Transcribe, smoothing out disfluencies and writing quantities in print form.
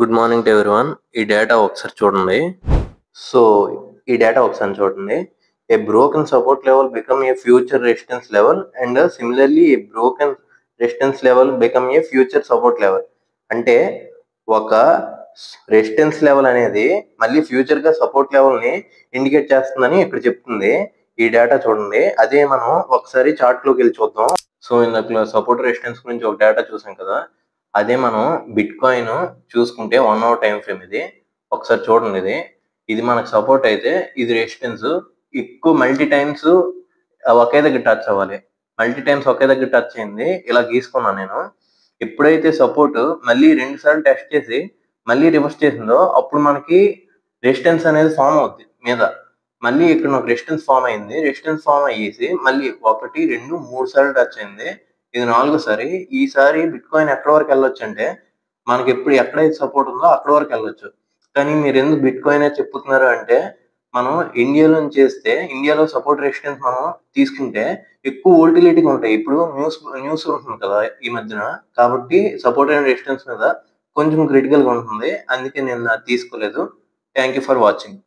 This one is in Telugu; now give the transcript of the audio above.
Good morning to everyone. ఈ డేటా ఒకసారి చూడండి. సో ఈ డేటా ఒకసారి చూడండి. ఏ broken support level become a future resistance level and similarly A broken resistance level become a future support level. అంటే ఒక రెసిస్టెన్స్ లెవెల్ అనేది మళ్ళీ ఫ్యూచర్ గా సపోర్ట్ లెవెల్ ని ఇండికేట్ చేస్తుందని ఇక్కడ చెప్తుంది. ఈ డేటా చూడండి. అదే మనం ఒకసారి చార్ట్ లోకి వెళ్ళి చూద్దాం. సో ఇందాక సపోర్ట్ రెసిస్టెన్స్ గురించి ఒక డేటా చూసాం కదా, అదే మనం బిట్ కాయిన్ చూసుకుంటే 1 అవర్ టైం ఫ్రేమ్ ఇది ఒకసారి చూడండి. ఇది మనకు సపోర్ట్ అయితే ఇది రెసిస్టెన్స్. ఎక్కువ మల్టీ టైమ్స్ ఒకే దగ్గర టచ్ అవ్వాలి. మల్టీ టైమ్స్ ఒకే దగ్గర టచ్ అయింది, ఇలా గీసుకున్నాను నేను. ఎప్పుడైతే సపోర్ట్ మళ్ళీ 2 సార్లు టెస్ట్ చేసి మళ్ళీ రివర్స్ చేసిందో అప్పుడు మనకి రెసిస్టెన్స్ అనేది ఫామ్ అవుద్ది మీద. మళ్ళీ ఇక్కడ నాకు రెసిస్టెన్స్ ఫామ్ అయింది. రెసిస్టెన్స్ ఫామ్ అయ్యేసి మళ్ళీ 1, 2, 3 సార్లు టచ్ అయింది. ఇది 4సారి. ఈసారి బిట్ కాయిన్ ఎక్కడి వరకు వెళ్ళొచ్చు అంటే మనకి ఎక్కడైతే సపోర్ట్ ఉందో అక్కడి వరకు వెళ్ళొచ్చు. కానీ మీరు ఎందుకు బిట్ కాయిన్ చెప్పుతున్నారు అంటే, మనం ఇండియాలో చేస్తే ఇండియాలో సపోర్ట్ రెసిస్టెన్స్ మనం తీసుకుంటే ఎక్కువ వోల్టిలిటీగా ఉంటాయి. ఇప్పుడు న్యూస్ ఉంటుంది కదా ఈ మధ్యన, కాబట్టి సపోర్ట్ అండ్ రెసిస్టెన్స్ మీద కొంచెం క్రిటికల్ గా ఉంటుంది. అందుకే నేను తీసుకోలేదు. Thank you for watching.